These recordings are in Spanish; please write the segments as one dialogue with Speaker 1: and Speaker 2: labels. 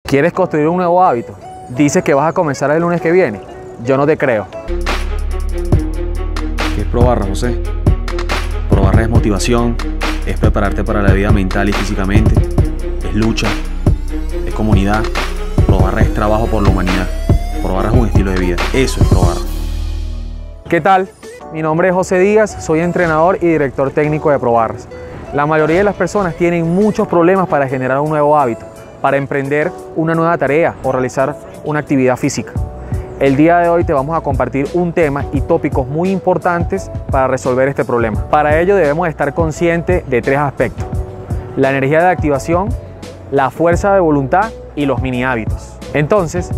Speaker 1: ¿Quieres construir un nuevo hábito? Dices que vas a comenzar el lunes que viene. Yo no te creo.
Speaker 2: ¿Qué es Probarra, José? Probarra es motivación, es prepararte para la vida mental y físicamente, es lucha, es comunidad. Probarra es trabajo por la humanidad. Probarra es un estilo de vida. Eso es Probarra.
Speaker 1: ¿Qué tal? Mi nombre es José Díaz, soy entrenador y director técnico de Probarras. La mayoría de las personas tienen muchos problemas para generar un nuevo hábito, para emprender una nueva tarea o realizar una actividad física. El día de hoy te vamos a compartir un tema y tópicos muy importantes para resolver este problema. Para ello debemos estar conscientes de tres aspectos: la energía de activación, la fuerza de voluntad y los mini hábitos. Entonces,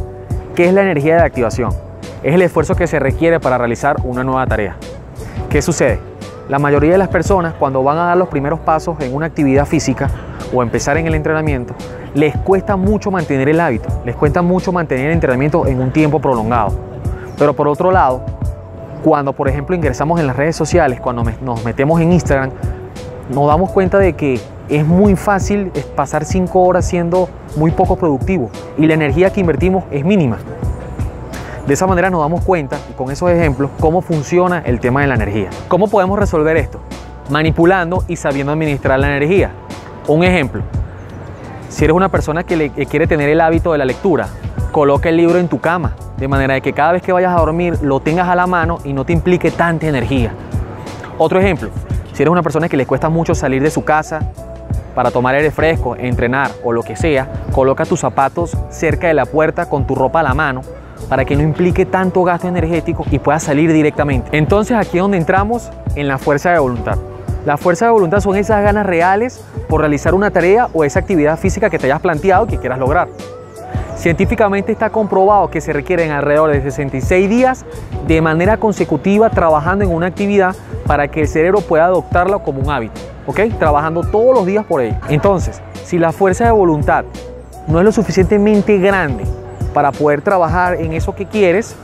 Speaker 1: ¿qué es la energía de activación? Es el esfuerzo que se requiere para realizar una nueva tarea. ¿Qué sucede? La mayoría de las personas, cuando van a dar los primeros pasos en una actividad física o empezar en el entrenamiento, les cuesta mucho mantener el hábito, les cuesta mucho mantener el entrenamiento en un tiempo prolongado. Pero por otro lado, cuando por ejemplo ingresamos en las redes sociales, cuando nos metemos en Instagram, nos damos cuenta de que es muy fácil pasar 5 horas siendo muy poco productivo y la energía que invertimos es mínima. De esa manera nos damos cuenta, y con esos ejemplos, cómo funciona el tema de la energía. ¿Cómo podemos resolver esto? Manipulando y sabiendo administrar la energía. Un ejemplo: si eres una persona que quiere tener el hábito de la lectura, coloca el libro en tu cama, de manera de que cada vez que vayas a dormir lo tengas a la mano y no te implique tanta energía. Otro ejemplo: si eres una persona que le cuesta mucho salir de su casa para tomar aire fresco, entrenar o lo que sea, coloca tus zapatos cerca de la puerta con tu ropa a la mano para que no implique tanto gasto energético y puedas salir directamente. Entonces aquí es donde entramos en la fuerza de voluntad. La fuerza de voluntad son esas ganas reales por realizar una tarea o esa actividad física que te hayas planteado que quieras lograr. Científicamente está comprobado que se requieren alrededor de 66 días de manera consecutiva trabajando en una actividad para que el cerebro pueda adoptarla como un hábito, ¿ok? Trabajando todos los días por ello. Entonces, si la fuerza de voluntad no es lo suficientemente grande para poder trabajar en eso que quieres,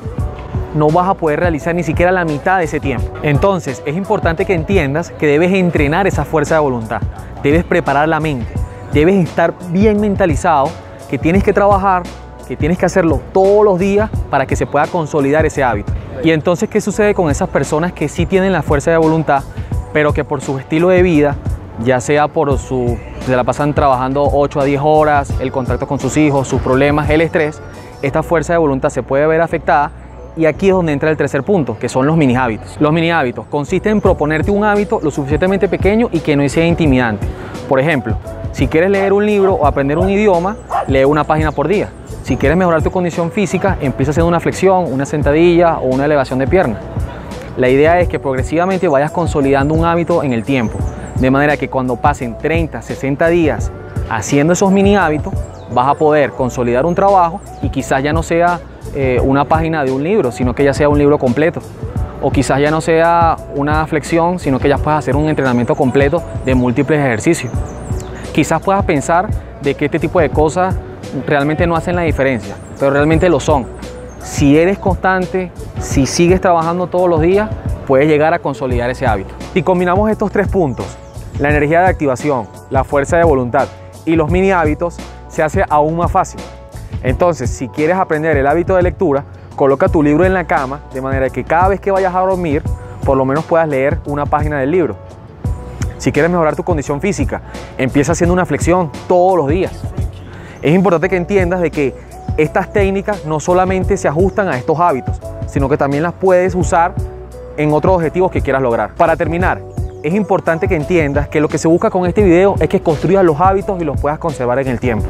Speaker 1: no vas a poder realizar ni siquiera la mitad de ese tiempo. Entonces es importante que entiendas que debes entrenar esa fuerza de voluntad, debes preparar la mente, debes estar bien mentalizado que tienes que trabajar, que tienes que hacerlo todos los días para que se pueda consolidar ese hábito. Y entonces, ¿qué sucede con esas personas que sí tienen la fuerza de voluntad, pero que por su estilo de vida, ya sea se la pasan trabajando 8 a 10 horas, el contacto con sus hijos, sus problemas, el estrés, esta fuerza de voluntad se puede ver afectada? Y aquí es donde entra el tercer punto, que son los mini hábitos. Los mini hábitos consisten en proponerte un hábito lo suficientemente pequeño y que no sea intimidante. Por ejemplo, si quieres leer un libro o aprender un idioma, lee una página por día. Si quieres mejorar tu condición física, empieza haciendo una flexión, una sentadilla o una elevación de pierna. La idea es que progresivamente vayas consolidando un hábito en el tiempo, de manera que cuando pasen 30, 60 días haciendo esos mini hábitos, vas a poder consolidar un trabajo y quizás ya no sea una página de un libro, sino que ya sea un libro completo. O quizás ya no sea una flexión, sino que ya puedas hacer un entrenamiento completo de múltiples ejercicios. Quizás puedas pensar de que este tipo de cosas realmente no hacen la diferencia, pero realmente lo son. Si eres constante, si sigues trabajando todos los días, puedes llegar a consolidar ese hábito. Si combinamos estos tres puntos, la energía de activación, la fuerza de voluntad y los mini hábitos, se hace aún más fácil. Entonces, si quieres aprender el hábito de lectura, coloca tu libro en la cama, de manera que cada vez que vayas a dormir, por lo menos puedas leer una página del libro. Si quieres mejorar tu condición física, empieza haciendo una flexión todos los días. Es importante que entiendas de que estas técnicas no solamente se ajustan a estos hábitos, sino que también las puedes usar en otros objetivos que quieras lograr. Para terminar, es importante que entiendas que lo que se busca con este video es que construyas los hábitos y los puedas conservar en el tiempo.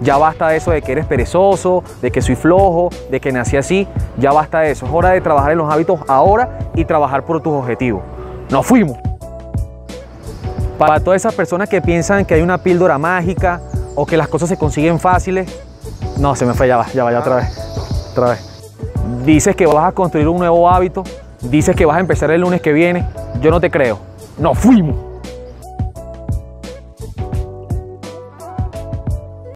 Speaker 1: Ya basta de eso de que eres perezoso, de que soy flojo, de que nací así. Ya basta de eso. Es hora de trabajar en los hábitos ahora y trabajar por tus objetivos. ¡Nos fuimos! Para todas esas personas que piensan que hay una píldora mágica o que las cosas se consiguen fáciles, no, se me fue, ya va, otra vez. Dices que vas a construir un nuevo hábito, dices que vas a empezar el lunes que viene. Yo no te creo. ¡Nos fuimos!